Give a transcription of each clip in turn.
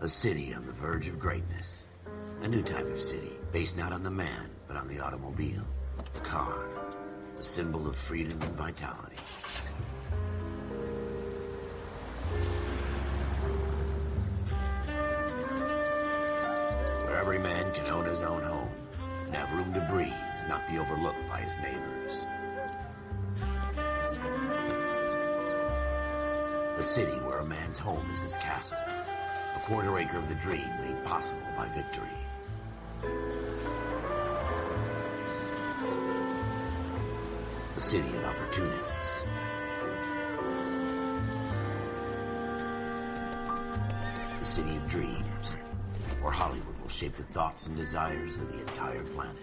A city on the verge of greatness. A new type of city, based not on the man, but on the automobile. The car. The symbol of freedom and vitality. Where every man can own his own home, and have room to breathe, and not be overlooked by his neighbors. A city where a man's home is his castle. A quarter acre of the dream made possible by victory. A city of opportunists. A city of dreams, where Hollywood will shape the thoughts and desires of the entire planet.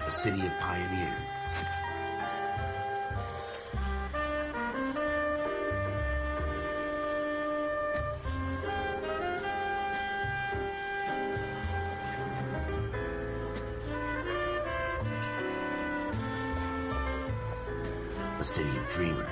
A city of pioneers. A city of dreamers.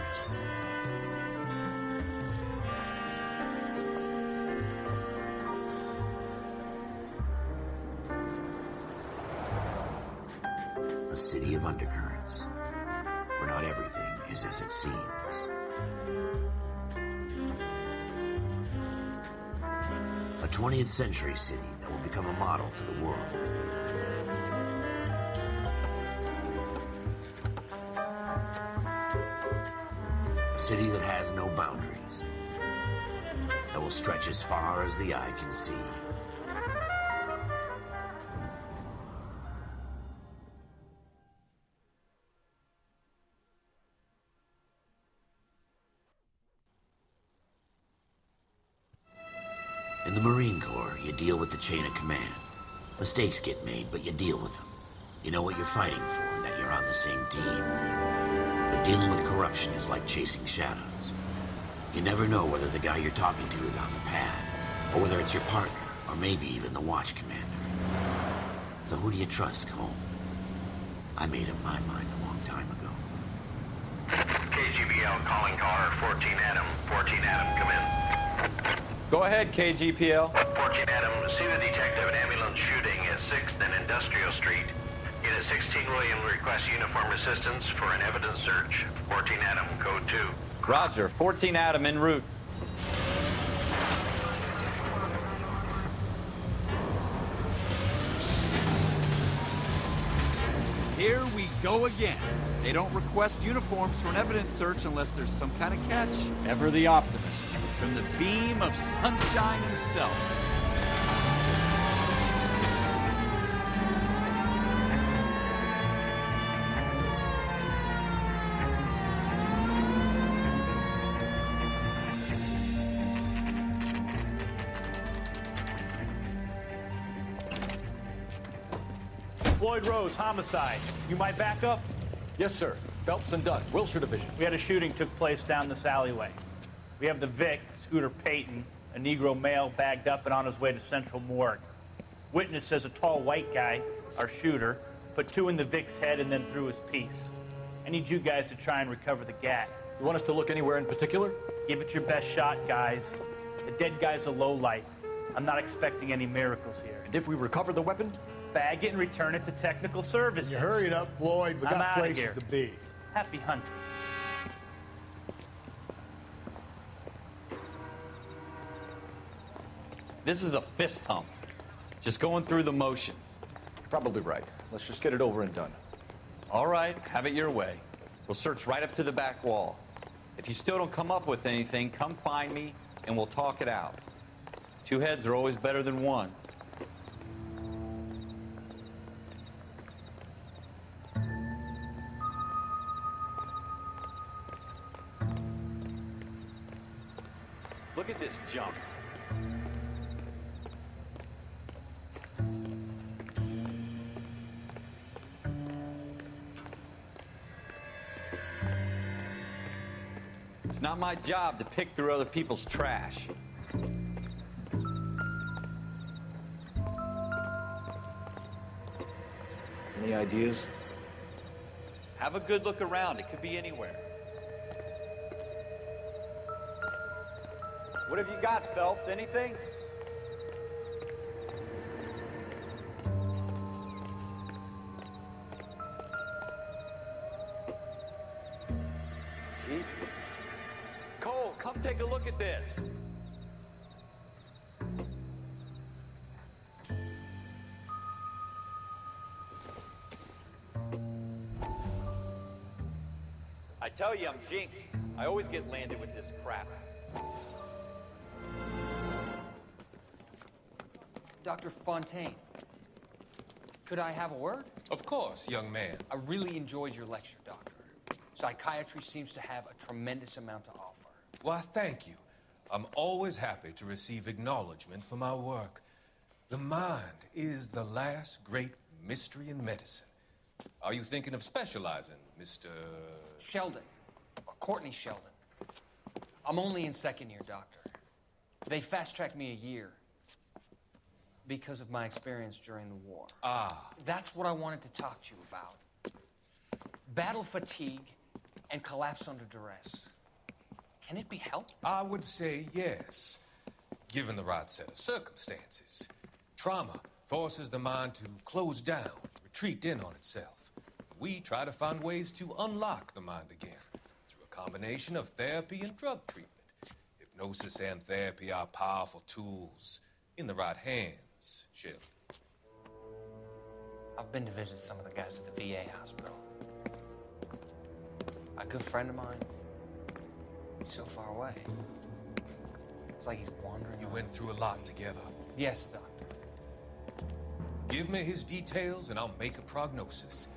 A city of undercurrents, where not everything is as it seems. A 20th century city that will become a model for the world. A city that has no boundaries, that will stretch as far as the eye can see. In the Marine Corps, you deal with the chain of command. Mistakes get made, but you deal with them. You know what you're fighting for, that you're on the same team. But dealing with corruption is like chasing shadows. You never know whether the guy you're talking to is on the pad, or whether it's your partner, or maybe even the watch commander. So who do you trust, Cole? I made up my mind a long time ago. KGBL calling caller 14 Adam. 14 Adam, come in. Go ahead, KGPL. 14 Adam, see the detective, an ambulance shooting at 6th and Industrial Street. Unit 16 William requests uniform assistance for an evidence search. 14 Adam, code 2. Roger, 14 Adam en route. Here we go again. They don't request uniforms for an evidence search unless there's some kind of catch. Ever the optimist. From the beam of sunshine himself. Floyd Rose, homicide. You might back up? Yes, sir. Phelps and Dunn, Wilshire Division. We had a shooting took place down this alleyway. We have the Vic, Scooter Payton, a Negro male bagged up and on his way to Central Morgue. Witness says a tall white guy, our shooter, put 2 in the Vic's head and then threw his piece. I need you guys to try and recover the gat. You want us to look anywhere in particular? Give it your best shot, guys. The dead guy's a lowlife. I'm not expecting any miracles here. And if we recover the weapon? Bag it and return it to technical services. You hurry it up, Floyd. We I'm got outta places here. to be. Happy hunting. This is a fist hump. Just going through the motions. You're probably right. Let's just get it over and done. All right, have it your way. We'll search right up to the back wall. If you still don't come up with anything, come find me and we'll talk it out. 2 heads are always better than 1. Look at this junk. It's not my job to pick through other people's trash. Any ideas? Have a good look around. It could be anywhere. What have you got, Phelps? Anything? Jesus. Cole, come take a look at this. I tell you, I'm jinxed. I always get landed with this crap. Dr. Fontaine, could I have a word? Of course, young man. I really enjoyed your lecture, Doctor. Psychiatry seems to have a tremendous amount to offer. Why, thank you. I'm always happy to receive acknowledgement for my work. The mind is the last great mystery in medicine. Are you thinking of specializing, Mr. Sheldon, or Courtney Sheldon. I'm only in second year, Doctor. They fast-tracked me a year because of my experience during the war. Ah. That's what I wanted to talk to you about. Battle fatigue and collapse under duress. Can it be helped? I would say yes, given the right set of circumstances. Trauma forces the mind to close down, retreat in on itself. We try to find ways to unlock the mind again through a combination of therapy and drug treatment. Hypnosis and therapy are powerful tools in the right hands, Sheldon. I've been to visit some of the guys at the VA hospital. A good friend of mine, he's so far away. It's like he's wandering. You went through a lot together. Yes, Doctor. Give me his details and I'll make a prognosis.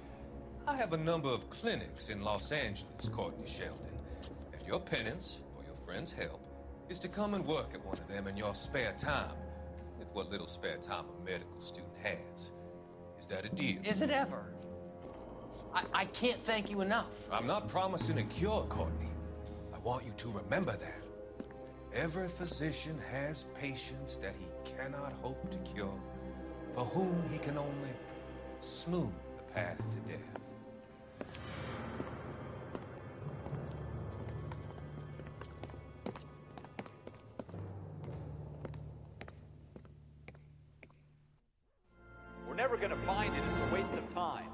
I have a number of clinics in Los Angeles, Courtney Sheldon. And your penance, for your friend's help, is to come and work at one of them in your spare time, with what little spare time a medical student has. Is that a deal? Is it ever? I can't thank you enough. I'm not promising a cure, Courtney. I want you to remember that. Every physician has patients that he cannot hope to cure, for whom he can only smooth the path to death. We're never gonna find it. It's a waste of time.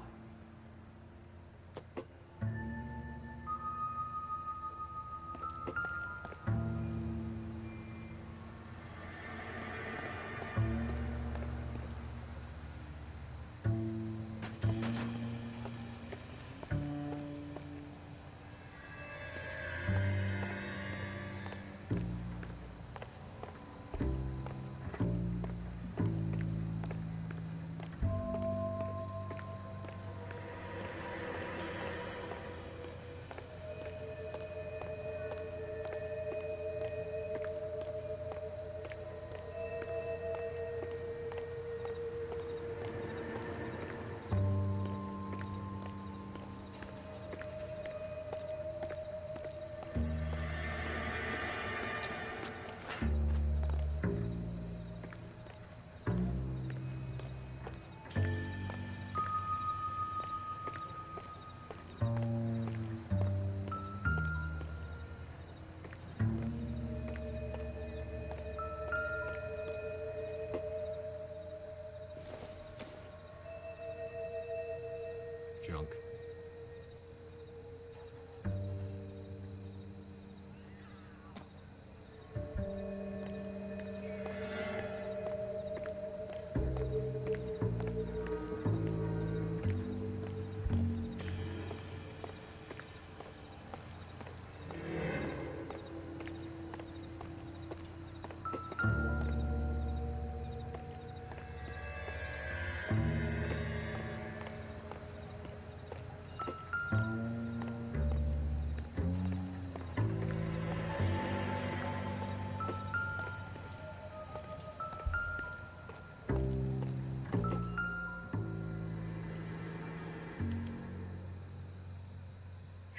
Junk.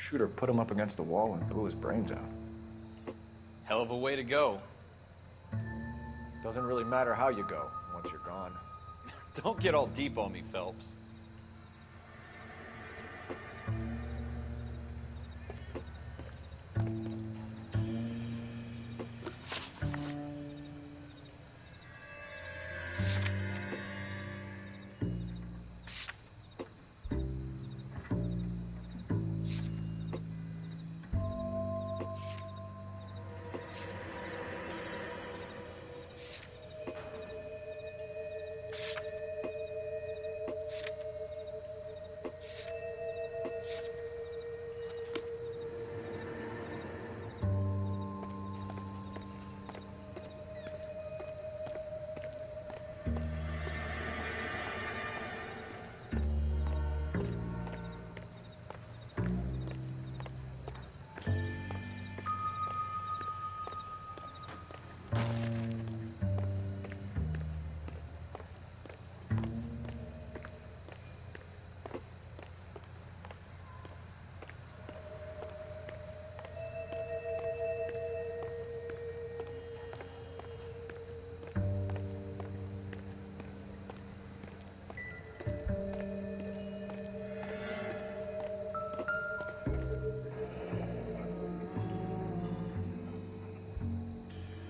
Shooter put him up against the wall and blew his brains out. Hell of a way to go. Doesn't really matter how you go once you're gone. Don't get all deep on me, Phelps.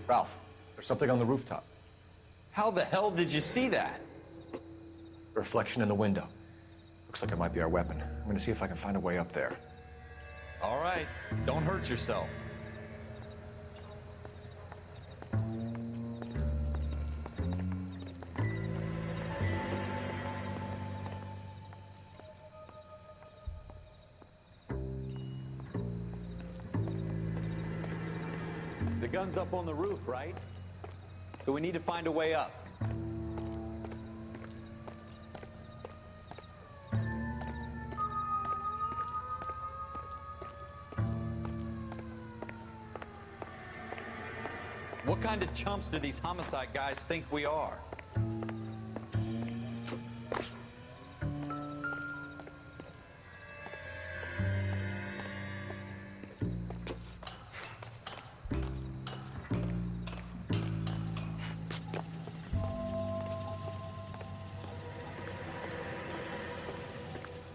Ralph, there's something on the rooftop. How the hell did you see that? A reflection in the window. Looks like it might be our weapon. I'm gonna see if I can find a way up there. All right, don't hurt yourself. The gun's up on the roof, right? So we need to find a way up. What kind of chumps do these homicide guys think we are?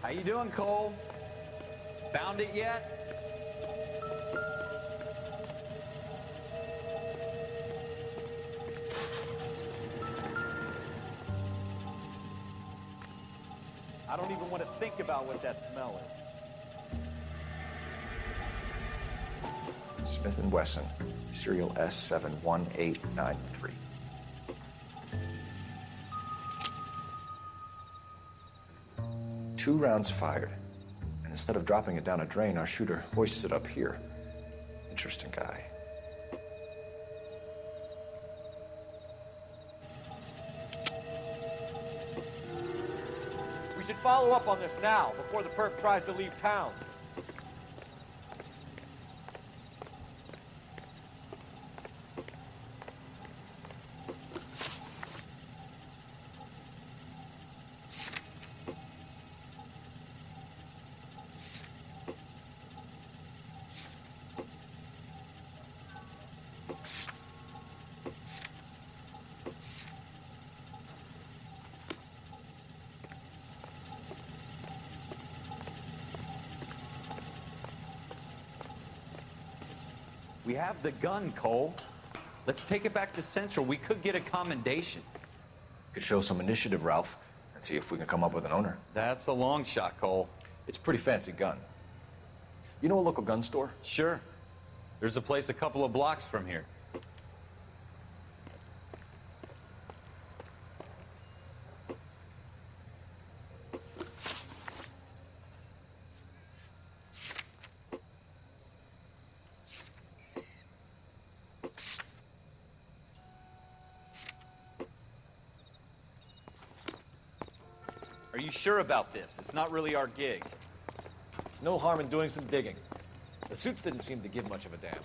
How you doing, Cole? Found it yet? I don't even want to think about what that smell is. Smith & Wesson, serial S71893. Two rounds fired. And instead of dropping it down a drain, our shooter hoists it up here. Interesting guy. We should follow up on this now, before the perp tries to leave town. We have the gun, Cole. Let's take it back to Central. We could get a commendation. Could show some initiative, Ralph, and see if we can come up with an owner. That's a long shot, Cole. It's a pretty fancy gun. You know a local gun store? Sure. There's a place a couple of blocks from here. Are you sure about this? It's not really our gig. No harm in doing some digging. The suits didn't seem to give much of a damn.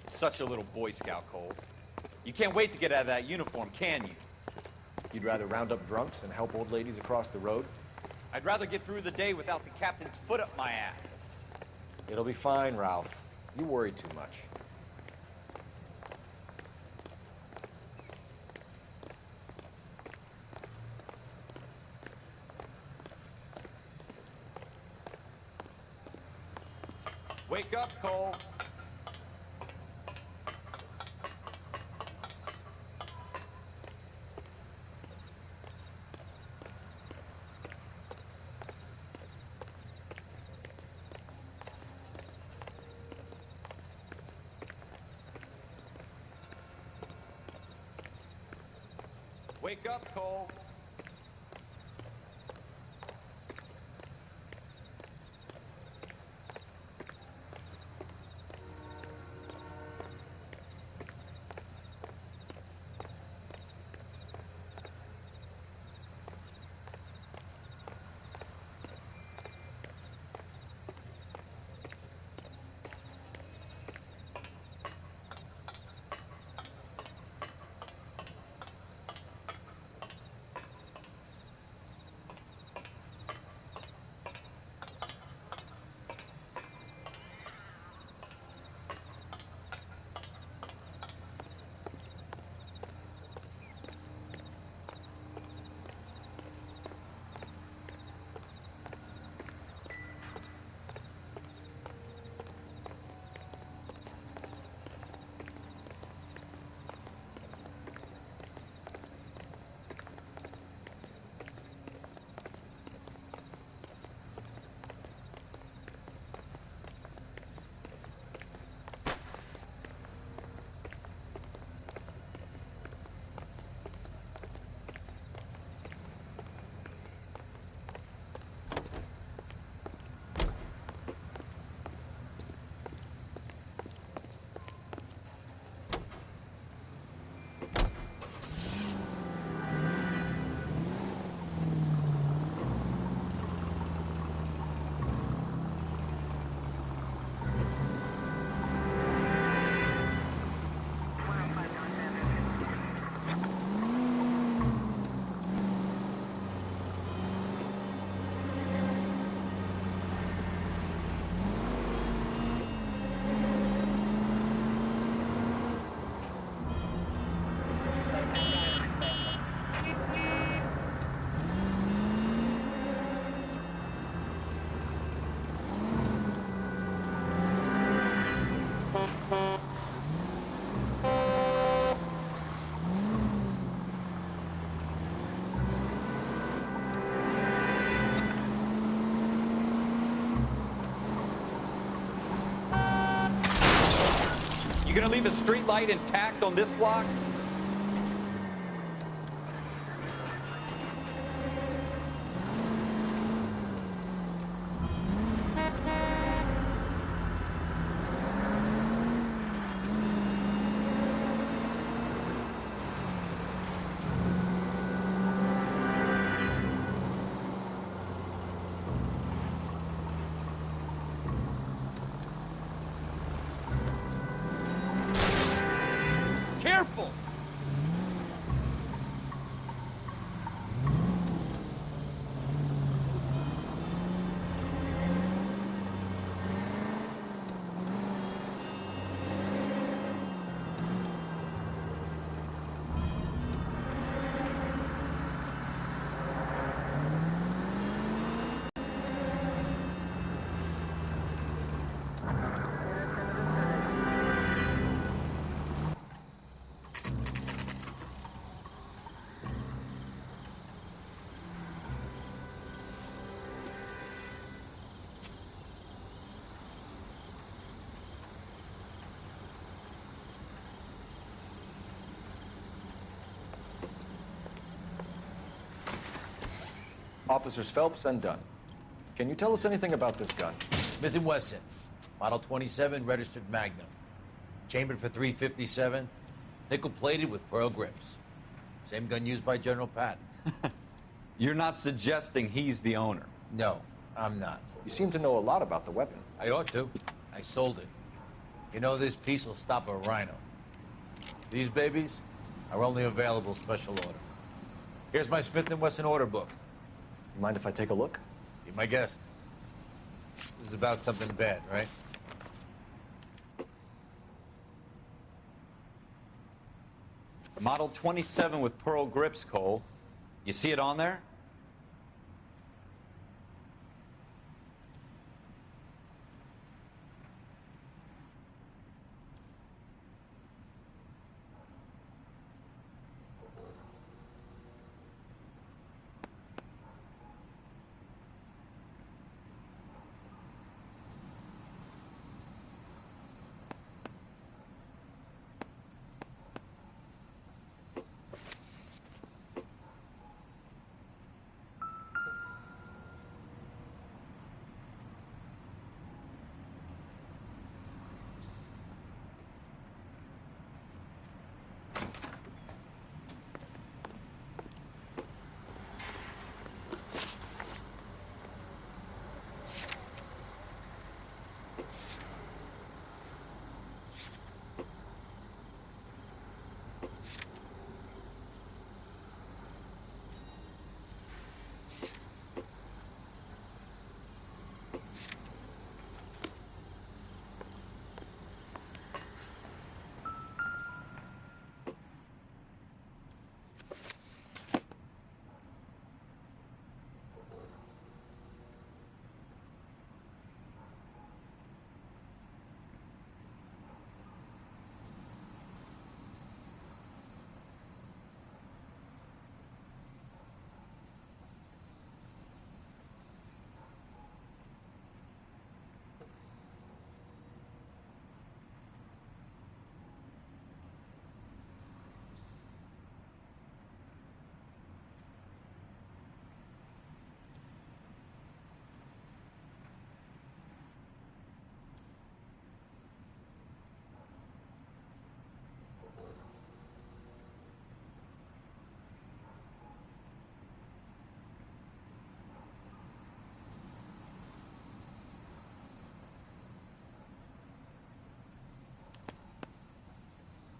Such a little Boy Scout, Cole. You can't wait to get out of that uniform, can you? You'd rather round up drunks than help old ladies across the road? I'd rather get through the day without the captain's foot up my ass. It'll be fine, Ralph. You worry too much. Wake up, Cole. Wake up, Cole. You gonna leave a street light intact on this block? Careful! Officers Phelps and Dunn. Can you tell us anything about this gun? Smith & Wesson, Model 27, registered Magnum. Chambered for .357, nickel-plated with pearl grips. Same gun used by General Patton. You're not suggesting he's the owner? No, I'm not. You seem to know a lot about the weapon. I ought to. I sold it. You know, this piece will stop a rhino. These babies are only available special order. Here's my Smith & Wesson order book. You mind if I take a look? Be my guest. This is about something bad, right? Model 27 with pearl grips, Cole. You see it on there?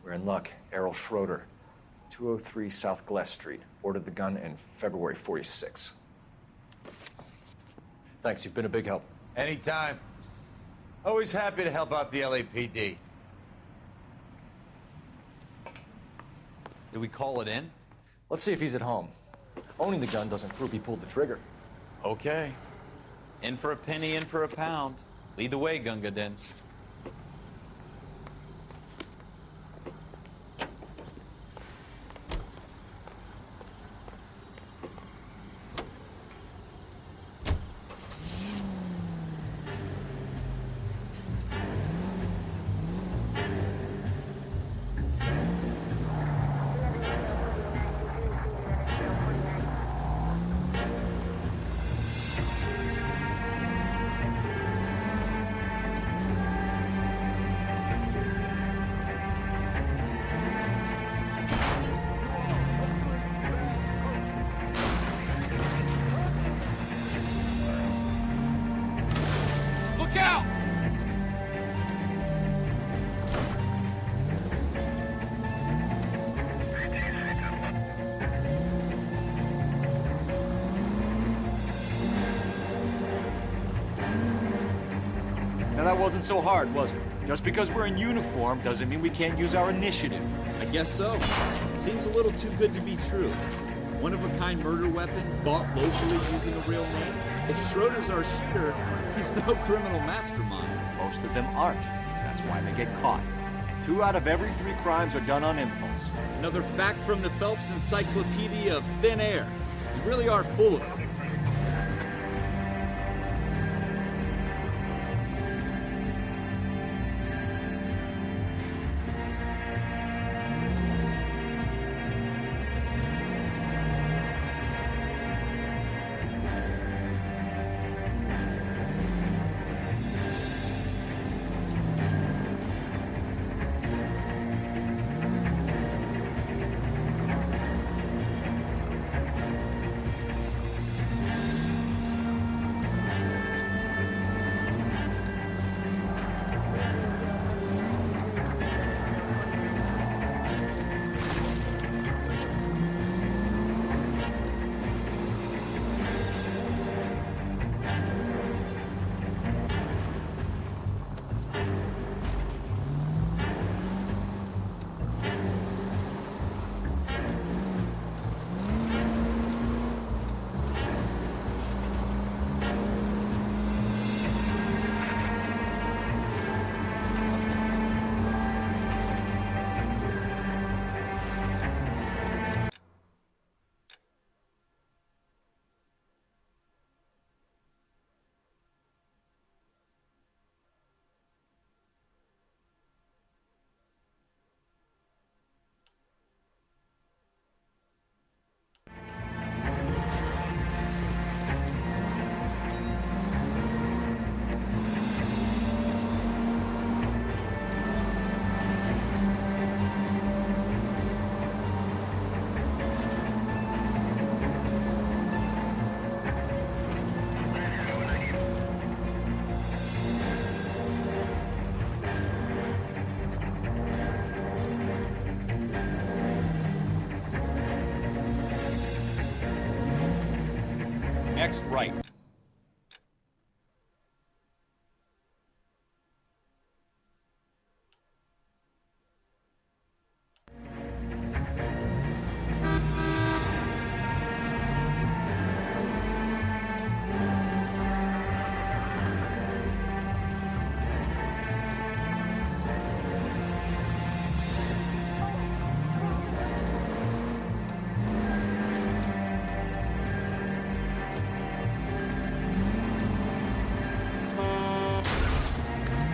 We're in luck. Errol Schroeder, 203 South Glass Street. Ordered the gun in February '46. Thanks, you've been a big help. Anytime. Always happy to help out the LAPD. Did we call it in? Let's see if he's at home. Owning the gun doesn't prove he pulled the trigger. Okay. In for a penny, in for a pound. Lead the way, Gunga Din. Look out! Now that wasn't so hard, was it? Just because we're in uniform doesn't mean we can't use our initiative. I guess so. Seems a little too good to be true. One-of-a-kind murder weapon bought locally using a real name. If Schroeder's our shooter, he's no criminal mastermind. Most of them aren't. That's why they get caught. And 2 out of every 3 crimes are done on impulse. Another fact from the Phelps Encyclopedia of Thin Air. You really are full of it. Next right.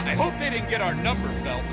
I hope they didn't get our number, Phelps.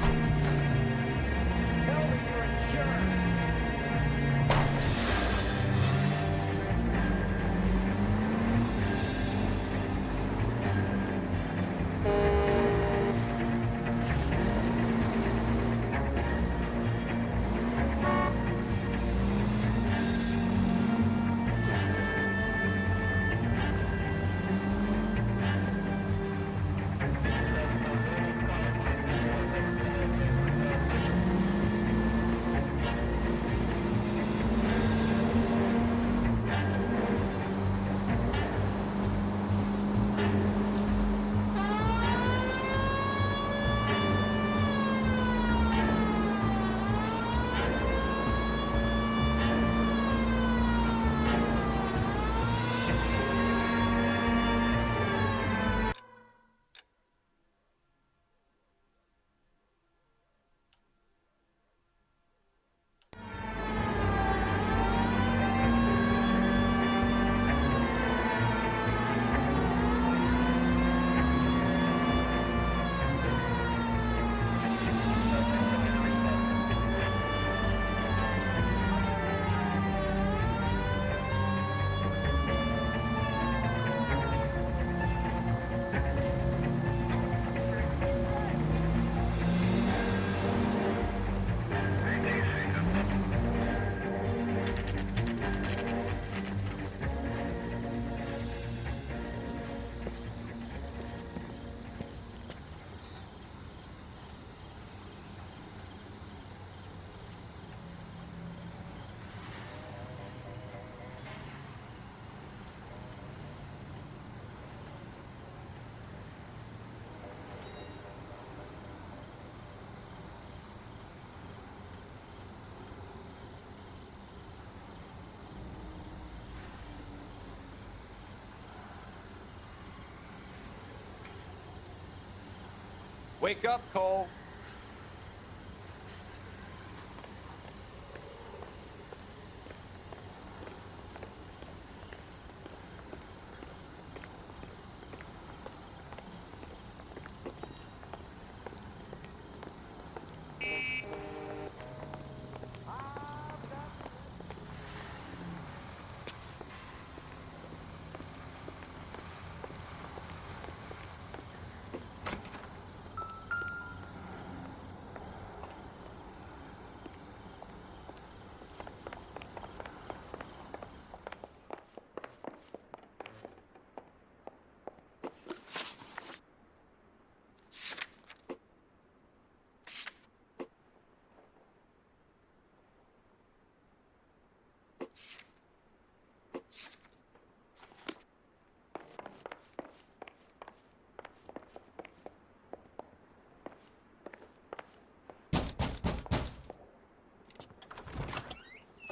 Wake up, Cole.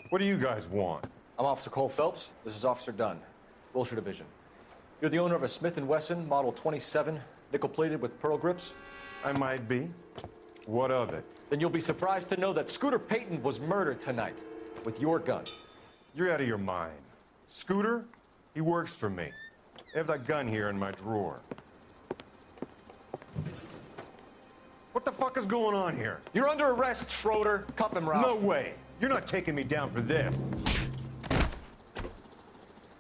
What do you guys want? I'm Officer Cole Phelps. This is Officer Dunn, Wilshire Division. You're the owner of a Smith & Wesson Model 27, nickel-plated with pearl grips? I might be. What of it? Then you'll be surprised to know that Scooter Payton was murdered tonight with your gun. You're out of your mind. Scooter? He works for me. I have that gun here in my drawer. What the fuck is going on here? You're under arrest, Schroeder. Cuff him, Ralph. No way. You're not taking me down for this.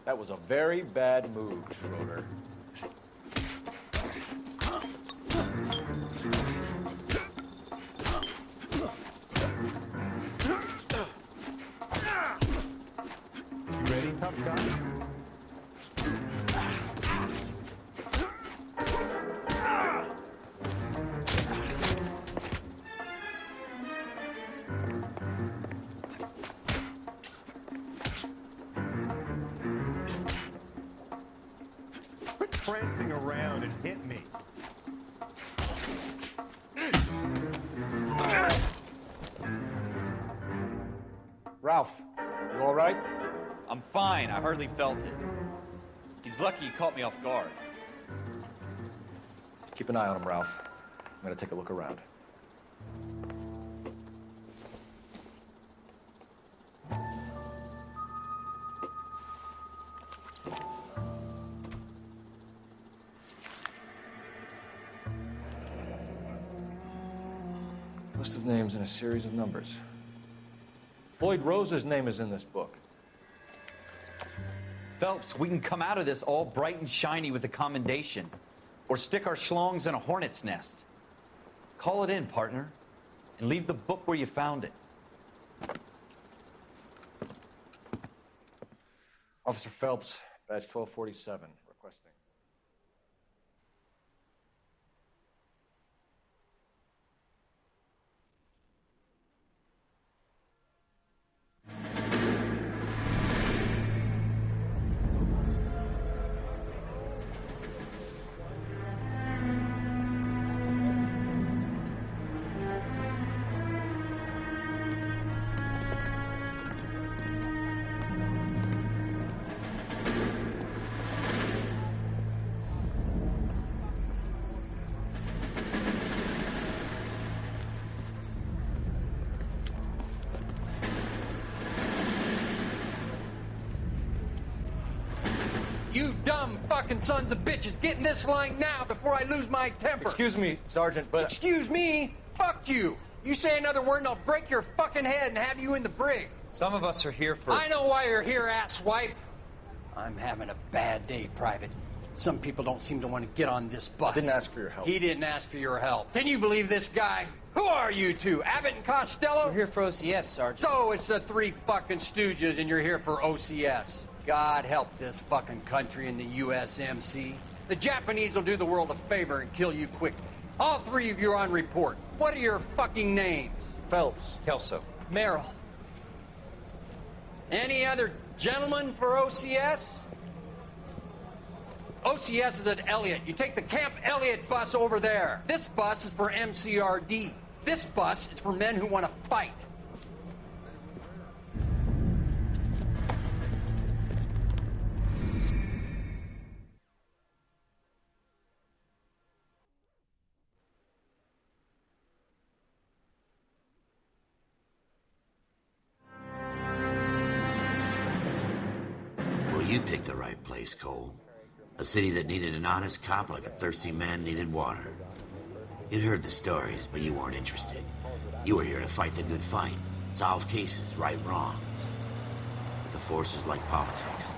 That was a very bad move, Schroeder. You ready, tough guy? Quit prancing around and hit me. Ralph, you all right? I'm fine. I hardly felt it. He's lucky he caught me off guard. Keep an eye on him, Ralph. I'm gonna take a look around. List of names and a series of numbers. Floyd Rose's name is in this book. Phelps, we can come out of this all bright and shiny with a commendation. Or stick our schlongs in a hornet's nest. Call it in, partner. And leave the book where you found it. Officer Phelps, badge 1247, requesting. You dumb fucking sons of bitches, get in this line now before I lose my temper. Excuse me, Sergeant, but... Excuse me? Fuck you. You say another word and I'll break your fucking head and have you in the brig. Some of us are here for... I know why you're here, asswipe. I'm having a bad day, Private. Some people don't seem to want to get on this bus. I didn't ask for your help. He didn't ask for your help. Can you believe this guy? Who are you two? Abbott and Costello? We're here for OCS, Sergeant. So it's the three fucking stooges and you're here for OCS. God help this fucking country and the USMC. The Japanese will do the world a favor and kill you quickly. All three of you are on report. What are your fucking names? Phelps. Kelso. Merrill. Any other gentlemen for OCS? OCS is at Elliott. You take the Camp Elliott bus over there. This bus is for MCRD. This bus is for men who want to fight. You picked the right place, Cole. A city that needed an honest cop like a thirsty man needed water. You'd heard the stories, but you weren't interested. You were here to fight the good fight, solve cases, right wrongs. But the force is like politics.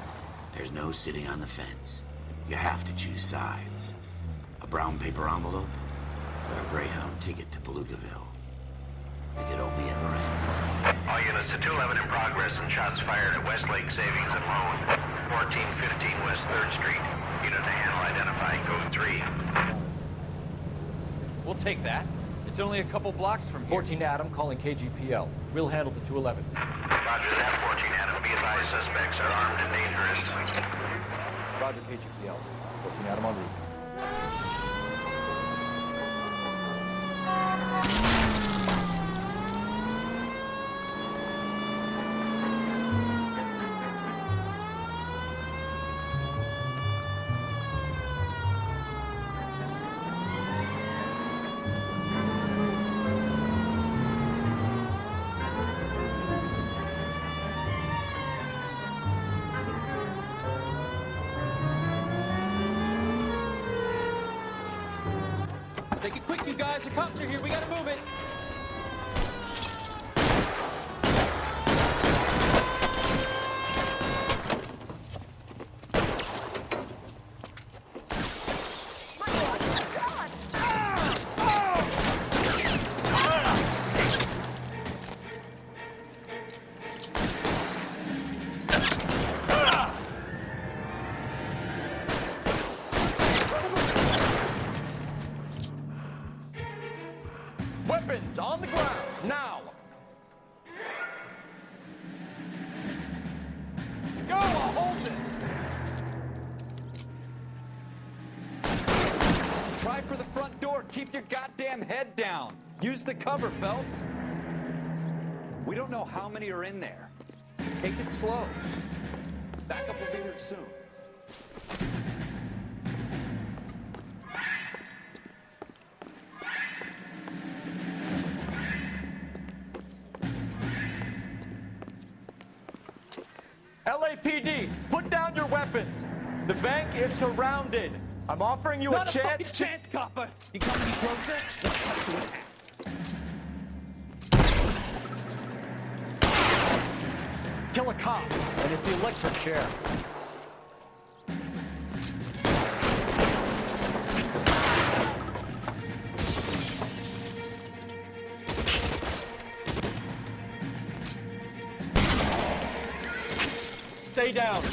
There's no sitting on the fence. You have to choose sides. A brown paper envelope, or a Greyhound ticket to Palookaville. It could only ever end. All units to 211 in progress and shots fired at Westlake Savings and Loan, 1415 West 3rd Street. Unit to handle identifying code 3. We'll take that. It's only a couple blocks from here. 14 Adam calling KGPL. We'll handle the 211. Roger that, 14 Adam. Be advised, suspects are armed and dangerous. Roger KGPL. 14 Adam en route. Take it quick, you guys. The cops are here. We gotta move it. Weapons on the ground, now! Go, I'll hold it! Try for the front door. Keep your goddamn head down. Use the cover, Phelps. We don't know how many are in there. Take it slow. Backup will be here soon. LAPD, put down your weapons. The bank is surrounded. I'm offering you Not a chance to... chance, copper. You come any closer? Let's cut to it. Kill a cop, and it's the electric chair. Stay down.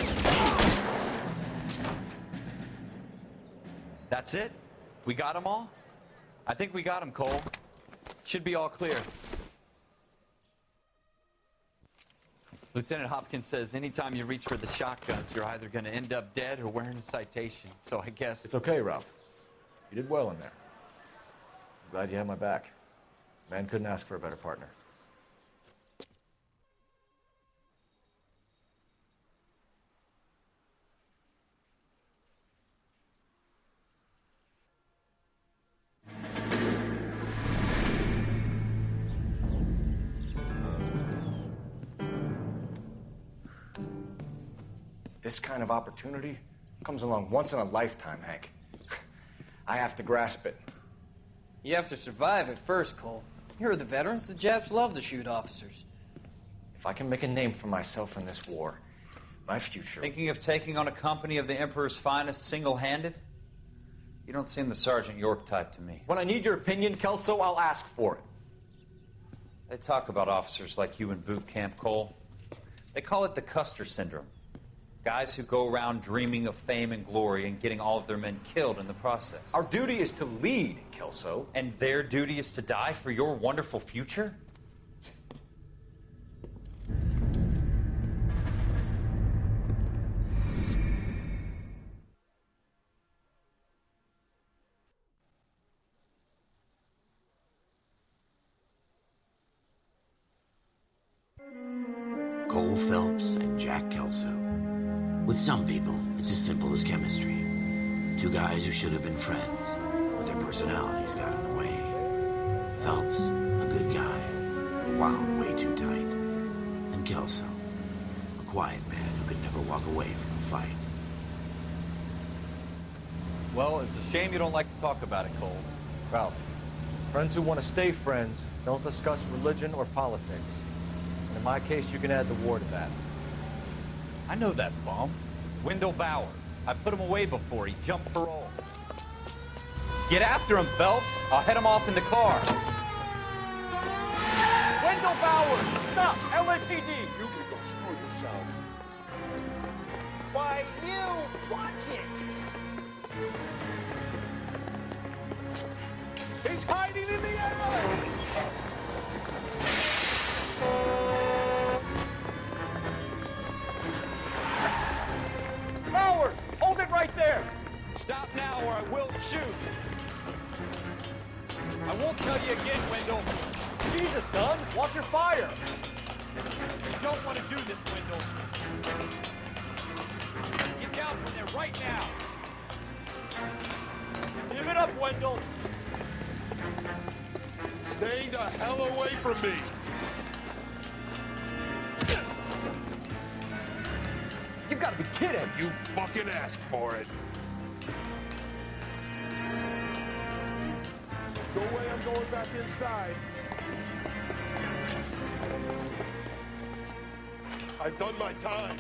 That's it? We got them all? I think we got them, Cole. Should be all clear. Lieutenant Hopkins says anytime you reach for the shotguns, you're either going to end up dead or wearing a citation. So I guess... It's okay, Ralph. You did well in there. I'm glad you had my back. Man couldn't ask for a better partner. This kind of opportunity comes along once in a lifetime, Hank. I have to grasp it. You have to survive it first, Cole. Here are the veterans. The Japs love to shoot officers. If I can make a name for myself in this war, my future... Thinking of taking on a company of the Emperor's finest single-handed? You don't seem the Sergeant York type to me. When I need your opinion, Kelso, I'll ask for it. They talk about officers like you in boot camp, Cole. They call it the Custer syndrome. Guys who go around dreaming of fame and glory and getting all of their men killed in the process. Our duty is to lead, Kelso. And their duty is to die for your wonderful future? Cole Phelps and Jack Kelso. With some people, it's as simple as chemistry. Two guys who should have been friends, but their personalities got in the way. Phelps, a good guy, wound way too tight. And Kelso, a quiet man who could never walk away from a fight. Well, it's a shame you don't like to talk about it, Cole. Ralph, friends who want to stay friends don't discuss religion or politics. And in my case, you can add the war to that. I know that bum. Wendell Bowers. I put him away before he jumped parole. Get after him, Phelps. I'll head him off in the car. Wendell Bowers! Stop! LAPD! You can go screw yourselves. Why, you! Watch it! He's hiding in the alley! Bowers! Hold it right there! Stop now or I will shoot. I won't tell you again, Wendell. Jesus, Dunn! Watch your fire! You don't want to do this, Wendell. Get down from there right now. Give it up, Wendell! Stay the hell away from me! You've got to be kidding! You fucking asked for it. No way I'm going back inside. I've done my time.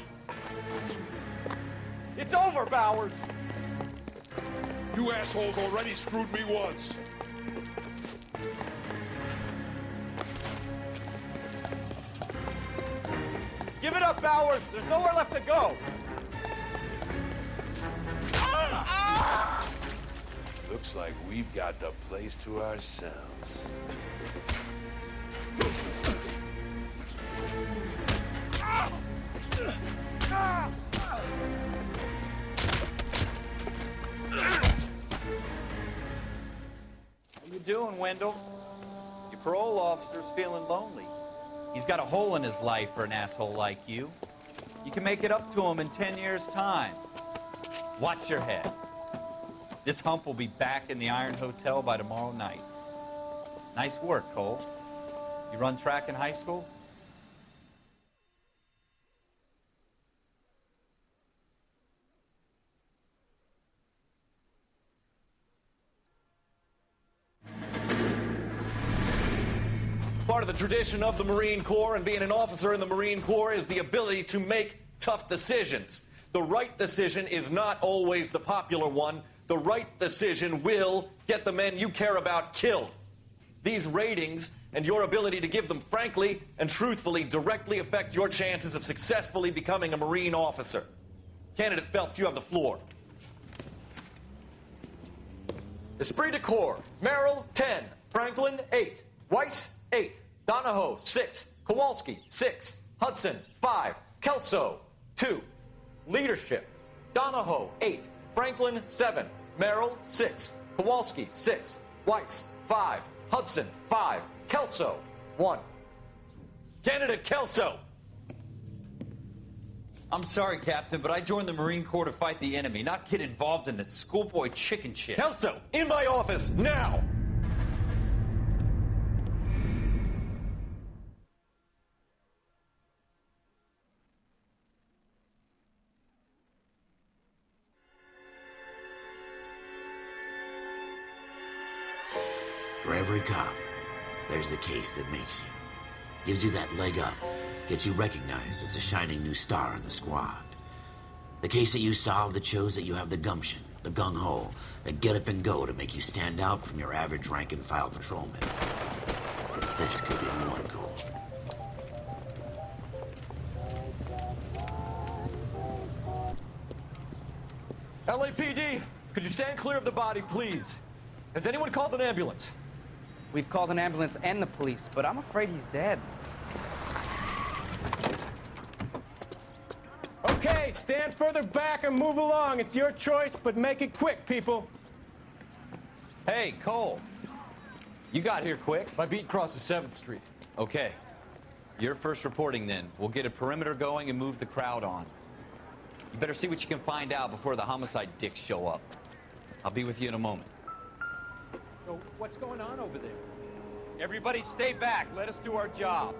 It's over, Bowers! You assholes already screwed me once. Give it up, Bowers! There's nowhere left to go! Looks like we've got the place to ourselves. How you doing, Wendell? Your parole officer's feeling lonely. He's got a hole in his life for an asshole like you. You can make it up to him in 10 years' time. Watch your head. This hump will be back in the Iron Hotel by tomorrow night. Nice work, Cole. You run track in high school? Part of the tradition of the Marine Corps and being an officer in the Marine Corps is the ability to make tough decisions. The right decision is not always the popular one. The right decision will get the men you care about killed. These ratings and your ability to give them frankly and truthfully directly affect your chances of successfully becoming a Marine officer. Candidate Phelps, you have the floor. Esprit de Corps, Merrill, 10. Franklin, 8. Weiss, 8. Donahoe, 6. Kowalski, 6. Hudson, 5. Kelso, 2. Leadership, Donahoe, 8. Franklin, 7. Merrill, 6. Kowalski, 6. Weiss, 5. Hudson, 5. Kelso, 1. Candidate Kelso! I'm sorry, Captain, but I joined the Marine Corps to fight the enemy, not get involved in the schoolboy chicken shit. Kelso, in my office, now! For every cop, there's the case that makes you. Gives you that leg up. Gets you recognized as the shining new star in the squad. The case that you solve that shows that you have the gumption, the gung-ho, the get up and go to make you stand out from your average rank-and-file patrolman. This could be the one, Cole. LAPD, could you stand clear of the body, please? Has anyone called an ambulance? We've called an ambulance and the police, but I'm afraid he's dead. Okay, stand further back and move along. It's your choice, but make it quick, people. Hey, Cole. You got here quick. My beat crosses 7th Street. Okay. You're first reporting then. We'll get a perimeter going and move the crowd on. You better see what you can find out before the homicide dicks show up. I'll be with you in a moment. So what's going on over there? Everybody stay back. Let us do our job.